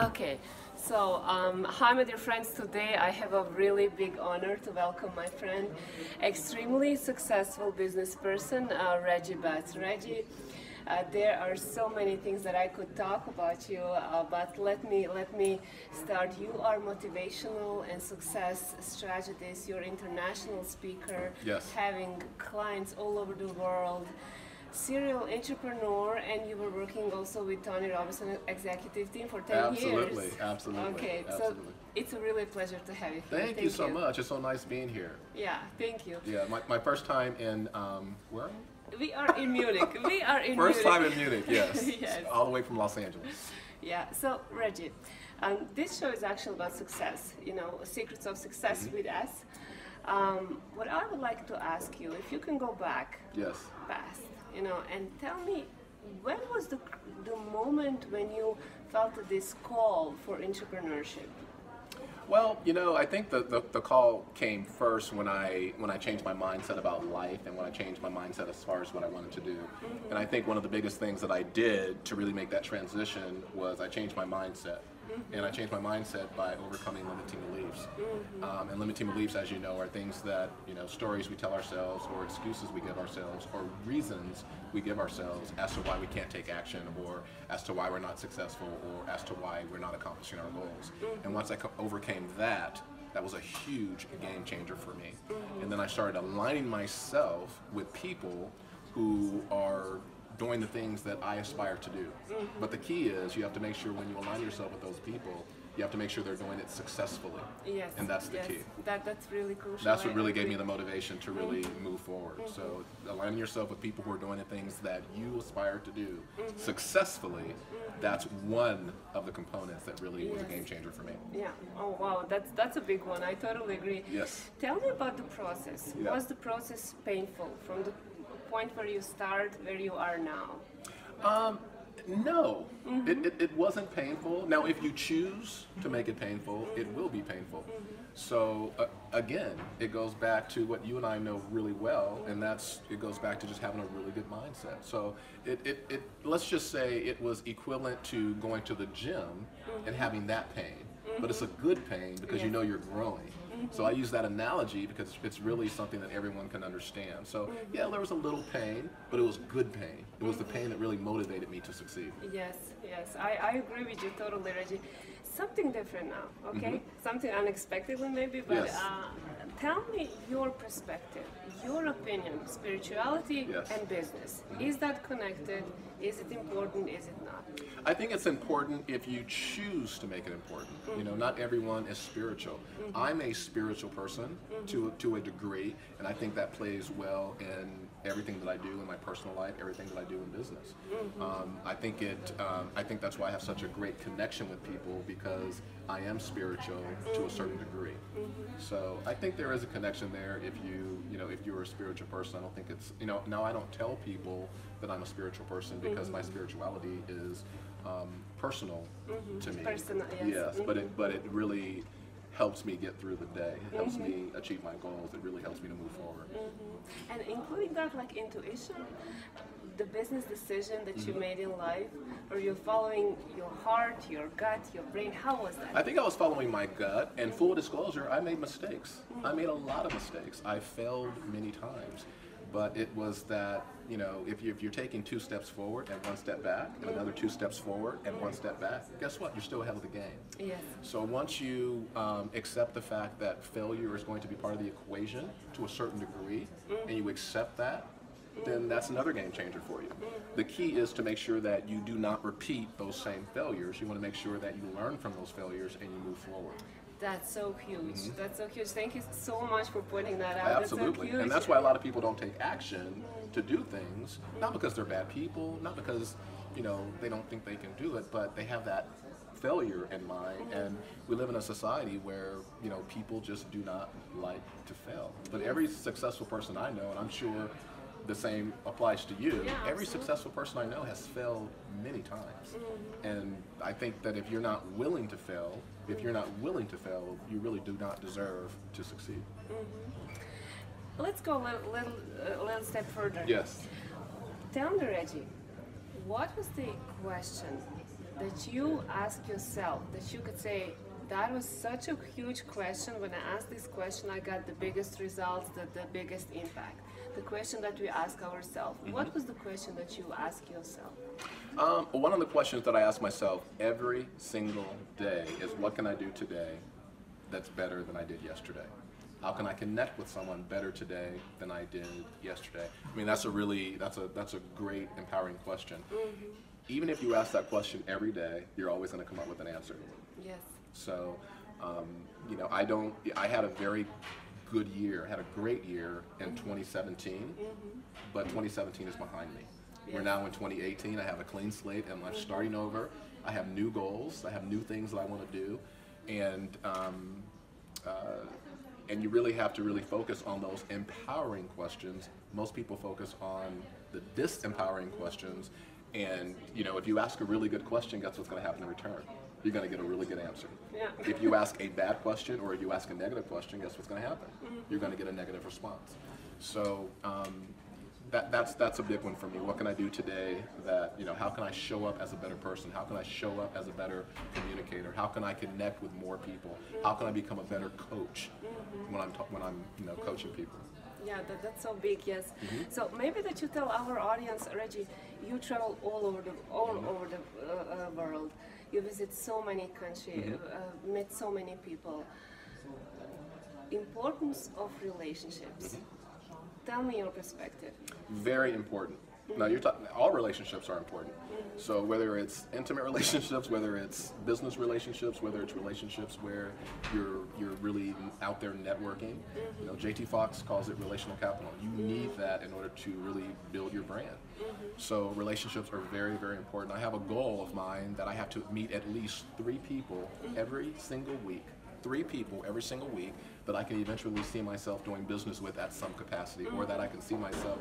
Okay, so hi, my dear friends. Today I have a really big honor to welcome my friend, extremely successful business person, Reggie. Reggie, there are so many things that I could talk about you, but let me start. You are motivational and success strategist. You're international speaker, Yes. having clients all over the world. Serial entrepreneur, and you were working also with Tony Robbins' executive team for 10 Absolutely, years. absolutely. Okay, absolutely. so it's a really pleasure to have you here. Thank you so much. It's so nice being here. Yeah, thank you. Yeah, my first time in, where? We are in Munich. We are in First Munich. time in Munich, yes. Yes. All the way from Los Angeles. Yeah, so Reggie, this show is actually about success, you know, secrets of success with us. What I would like to ask you, if you can go back Yes. past, you know, and tell me, when was the moment when you felt this call for entrepreneurship? Well, you know, I think the call came first when I changed my mindset about life and when I changed my mindset as far as what I wanted to do. And I think one of the biggest things that I did to really make that transition was I changed my mindset. And I changed my mindset by overcoming limiting beliefs. And limiting beliefs, as you know, are things that, you know, stories we tell ourselves or excuses we give ourselves or reasons we give ourselves as to why we can't take action or as to why we're not successful or as to why we're not accomplishing our goals. And once I overcame that, that was a huge game changer for me. And then I started aligning myself with people who are doing the things that I aspire to do. But the key is you have to make sure when you align yourself with those people, you have to make sure they're doing it successfully. Yes. And that's the key. That's really crucial. That's what really gave me the motivation to really move forward. So aligning yourself with people who are doing the things that you aspire to do successfully, that's one of the components that really was a game changer for me. Yeah. Oh wow, that's a big one. I totally agree. Yes. Tell me about the process. Yeah. Was the process painful from the point where you start, where you are now? No, it wasn't painful. Now, if you choose to make it painful, it will be painful. So again, it goes back to what you and I know really well, and it goes back to just having a really good mindset. So let's just say it was equivalent to going to the gym and having that pain, but it's a good pain because you know you're growing. So I use that analogy because it's really something that everyone can understand. So yeah, there was a little pain, but it was good pain. It was the pain that really motivated me to succeed. Yes, yes, I agree with you totally, Reggie. Something different now, okay? Something unexpectedly maybe, but Yes. Tell me your perspective, your opinion, spirituality Yes. and business. Is that connected? Is it important? Is it not? I think it's important if you choose to make it important. You know, not everyone is spiritual. I'm a spiritual person to a degree, and I think that plays well in everything that I do in my personal life, everything that I do in business. I think that's why I have such a great connection with people because I am spiritual to a certain degree. So I think there is a connection there if you're a spiritual person. I don't think it's, now I don't tell people that I'm a spiritual person because my spirituality is personal to me. Personal, yes. Yes, but it really helps me get through the day. It helps me achieve my goals. It really helps me to move forward. And including that, like intuition, the business decision that you made in life, or you're following your heart, your gut, your brain, how was that? I think I was following my gut, and full disclosure, I made mistakes. I made a lot of mistakes. I failed many times. But it was that, if you're taking 2 steps forward and 1 step back, and another 2 steps forward and 1 step back, guess what? You're still ahead of the game. Yes. So once you accept the fact that failure is going to be part of the equation to a certain degree, and you accept that, then that's another game changer for you. The key is to make sure that you do not repeat those same failures. You want to make sure that you learn from those failures and you move forward. That's so huge. That's so huge. Thank you so much for pointing that out. Absolutely. That's so huge. And that's why a lot of people don't take action to do things, not because they're bad people, not because, they don't think they can do it, but they have that failure in mind. And we live in a society where, people just do not like to fail. But every successful person I know, and I'm sure the same applies to you, every successful person I know has failed many times. And I think that if you're not willing to fail, you really do not deserve to succeed. Let's go a little step further. Yes. Tell me, Reggie, what was the question that you ask yourself, that you could say, that was such a huge question. When I asked this question, I got the biggest results, the biggest impact. The question that we ask ourselves. What was the question that you ask yourself? One of the questions that I ask myself every single day is, what can I do today that's better than I did yesterday? How can I connect with someone better today than I did yesterday? I mean, that's a great, empowering question. Even if you ask that question every day, you're always going to come up with an answer. Yes. So, you know, I had a very good year, had a great year in 2017, but 2017 is behind me. We're now in 2018. I have a clean slate and I'm starting over. I have new goals. I have new things that I want to do. And you really have to really focus on those empowering questions. Most people focus on the disempowering questions. And, you know, if you ask a really good question, guess what's going to happen in return? You're going to get a really good answer. Yeah. If you ask a bad question or you ask a negative question, guess what's going to happen? You're going to get a negative response. So that's a big one for me. What can I do today that, you know, how can I show up as a better person? How can I show up as a better communicator? How can I connect with more people? How can I become a better coach when I'm you know, coaching people? Yeah, that's so big, yes. So maybe that you tell our audience, Reggie, you travel all over the world. You visit so many countries, met so many people. Importance of relationships. Tell me your perspective. Very important. Now you're talking, all relationships are important. So whether it's intimate relationships, whether it's business relationships, whether it's relationships where you're really out there networking, you know, JT Fox calls it relational capital. You need that in order to really build your brand. So relationships are very, very important. I have a goal of mine that I have to meet at least 3 people every single week. 3 people every single week that I can eventually see myself doing business with at some capacity, or that I can see myself,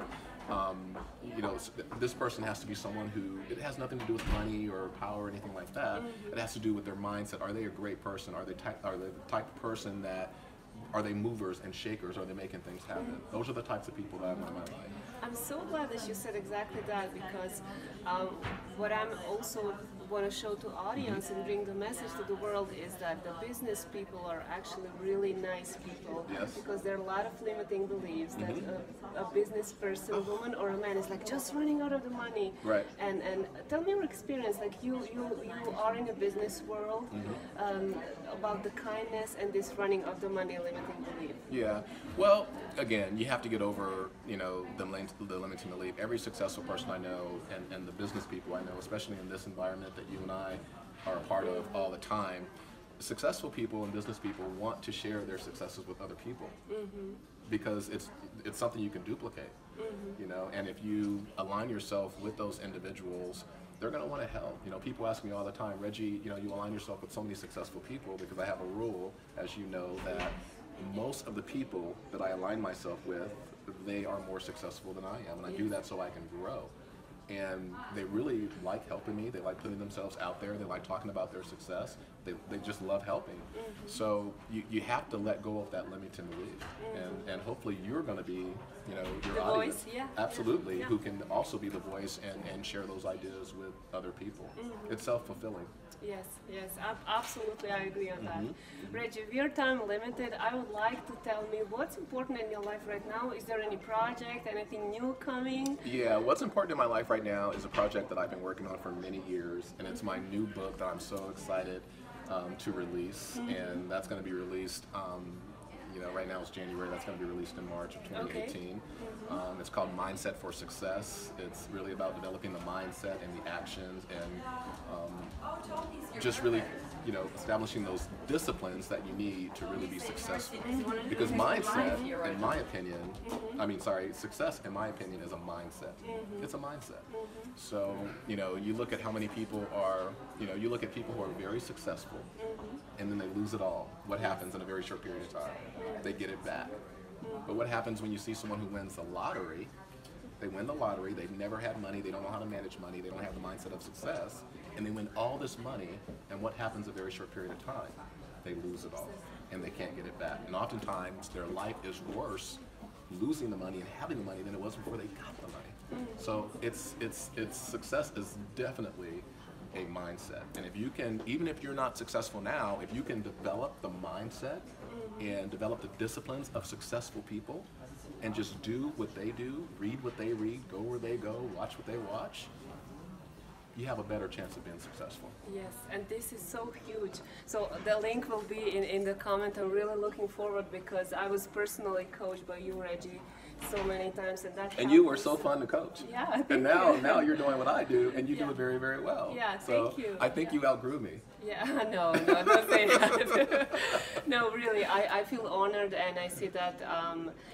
you know, this person has to be someone who, it has nothing to do with money or power or anything like that. It has to do with their mindset. Are they a great person? Are they the type of person that, are they movers and shakers? Are they making things happen? Those are the types of people that I want in my life. I'm so glad that you said exactly that, because what I'm also want to show to audience and bring the message to the world is that the business people are actually really nice people. Yes. Because there are a lot of limiting beliefs that a business person, woman or a man, is like just running out of the money. Right. And tell me your experience, like you are in a business world, about the kindness and this running of the money limiting belief. Yeah. Well, again, you have to get over, you know, the limiting belief. Every successful person I know, and the business people I know, especially in this environment that you and I are a part of all the time, successful people and business people want to share their successes with other people, because it's something you can duplicate, you know. And if you align yourself with those individuals, they're going to want to help. You know, people ask me all the time, Reggie, you know, you align yourself with so many successful people, because I have a rule, as you know, that most of the people that I align myself with, they are more successful than I am, and I do that so I can grow. And they really like helping me. They like putting themselves out there. They like talking about their success. They just love helping. So you have to let go of that limiting belief, and hopefully you're going to be, you know, your The audience, voice, yeah. absolutely, Yeah. who can also be the voice and share those ideas with other people. It's self-fulfilling. Yes, absolutely, I agree on that. Reggie, we are time limited. I would like to tell me what's important in your life right now. Is there any project, anything new coming? Yeah, what's important in my life right now is a project that I've been working on for many years, and it's my new book that I'm so excited to release, and that's going to be released, you know, right now it's January, that's going to be released in March of 2018. It's called Mindset for Success. It's really about developing the mindset and the actions, and just really, you know, establishing those disciplines that you need to really be successful. Because mindset, in my opinion, success, in my opinion, is a mindset. It's a mindset. So, you know, you look at how many people are, you know, you look at people who are very successful, and then they lose it all. What happens in a very short period of time? They get it back. But what happens when you see someone who wins the lottery? They win the lottery, they've never had money, they don't know how to manage money, they don't have the mindset of success, and they win all this money, and what happens in a very short period of time? They lose it all, and they can't get it back. And oftentimes, their life is worse losing the money and having the money than it was before they got the money. So it's success is definitely a mindset. And if you can, even if you're not successful now, if you can develop the mindset and develop the disciplines of successful people and just do what they do, read what they read, go where they go, watch what they watch, you have a better chance of being successful. Yes, and this is so huge. So the link will be in the comment. I'm really looking forward because I was personally coached by you, Reggie, so many times, and that. And you were so fun to coach. Yeah. And now you're doing what I do, and you do it very, very well. Yeah, so thank you. I think you outgrew me. Yeah, no, don't say that. No, really, I feel honored, and I see that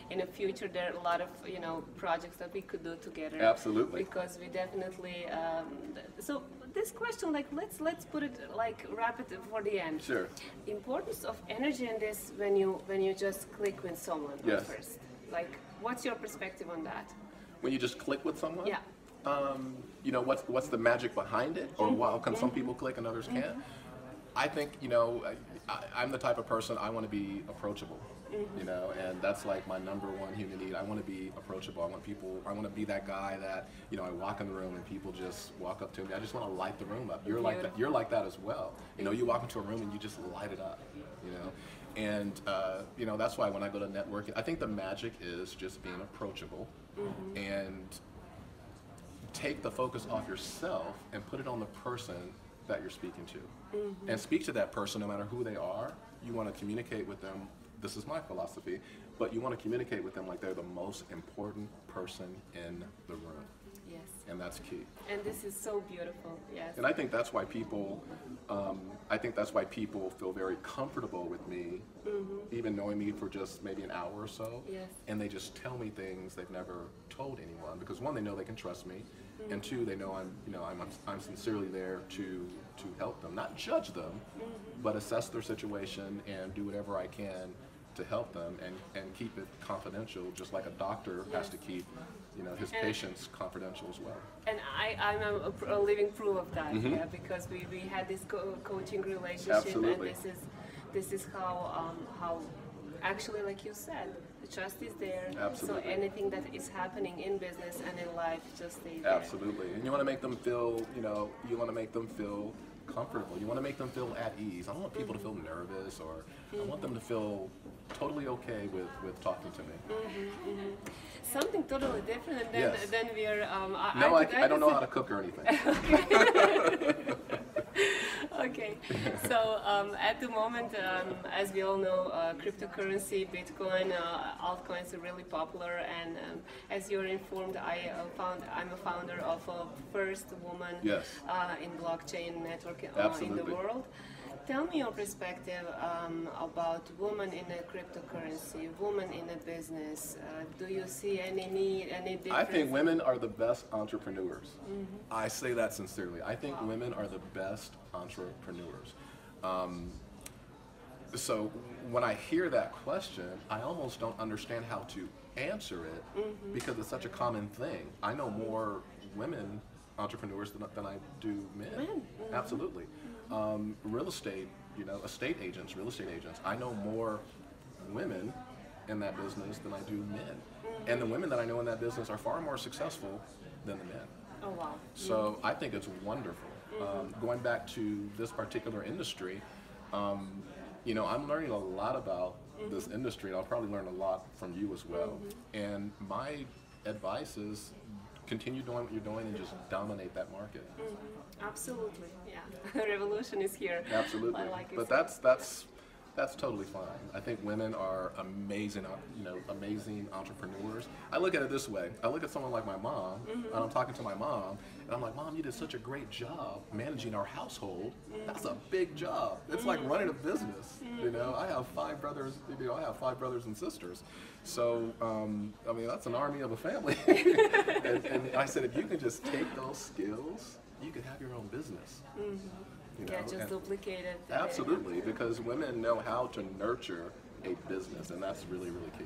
in the future there are a lot of projects that we could do together. Absolutely. Because we definitely. So this question, like, let's put it like wrap it for the end. Sure. Importance of energy in this when you just click with someone Yes. first. Like, what's your perspective on that? When you just click with someone? Yeah. What's the magic behind it, or how come some people click and others can't? I think I'm the type of person, I want to be approachable, and that's like my number one human need. I want to be approachable. I want to be that guy that I walk in the room and people just walk up to me. I just want to light the room up. You're like that. You're like that as well. You walk into a room and you just light it up. And that's why when I go to networking, I think the magic is just being approachable and take the focus off yourself and put it on the person that you're speaking to. And speak to that person no matter who they are. You want to communicate with them. This is my philosophy, but you want to communicate with them like they're the most important person in the room. Yes. And that's key. And this is so beautiful. Yes. And I think that's why people feel very comfortable with me, even knowing me for just maybe an hour or so. Yes. And they just tell me things they've never told anyone, because one, they know they can trust me, and two, they know I'm sincerely there to help them, not judge them, but assess their situation and do whatever I can to help them and keep it confidential, just like a doctor has to keep his patients confidential as well. And I'm a living proof of that, because we had this coaching relationship. Absolutely. And this is how actually, like you said, the trust is there. Absolutely. So anything that is happening in business and in life just stays there. Absolutely. And you want to make them feel, comfortable. You want to make them feel at ease. I don't want people to feel nervous, or I want them to feel totally okay with talking to me. Something totally different than we are. I don't know how to cook or anything. Okay, so at the moment, as we all know, cryptocurrency, Bitcoin, altcoins are really popular, and as you're informed, I'm a founder of a first woman in blockchain network in the world. Tell me your perspective about women in a cryptocurrency, women in a business. Do you see any need, any difference? I think women are the best entrepreneurs. I say that sincerely. I think women are the best entrepreneurs. So when I hear that question, I almost don't understand how to answer it because it's such a common thing. I know more women entrepreneurs than I do men. Absolutely. Real estate, estate agents, real estate agents. I know more women in that business than I do men. And the women that I know in that business are far more successful than the men. Oh, wow. So I think it's wonderful. Going back to this particular industry, I'm learning a lot about this industry, and I'll probably learn a lot from you as well. And my advice is continue doing what you're doing and just dominate that market. Absolutely, yeah. Revolution is here. Absolutely. But that's totally fine. I think women are amazing, amazing entrepreneurs. I look at it this way. I look at someone like my mom, and I'm talking to my mom, and I'm like, Mom, you did such a great job managing our household. That's a big job. It's like running a business. I have 5 brothers. I have 5 brothers and sisters. So, that's an army of a family. and I said, if you can just take those skills, you could have your own business. Just duplicate it. Absolutely, because women know how to nurture a business, and that's really, really key.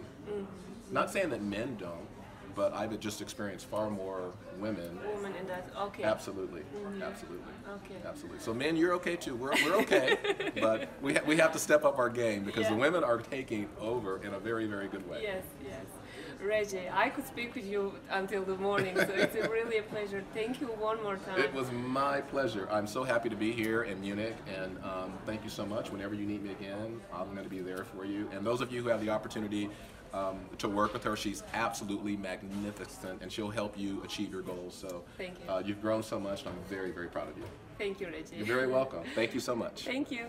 Not saying that men don't, but I've just experienced far more women. Women in that, okay. Absolutely, absolutely, Okay. absolutely. So men, you're okay too. We're okay, but we have to step up our game because the women are taking over in a very, very good way. Yes, yes. Reggie, I could speak with you until the morning, so it's really a pleasure. Thank you one more time. It was my pleasure. I'm so happy to be here in Munich, and thank you so much. Whenever you need me again, I'm going to be there for you. And those of you who have the opportunity to work with her, she's absolutely magnificent, and she'll help you achieve your goals. So thank you. You've grown so much, and I'm very, very proud of you. Thank you, Reggie. You're very welcome. Thank you so much. Thank you.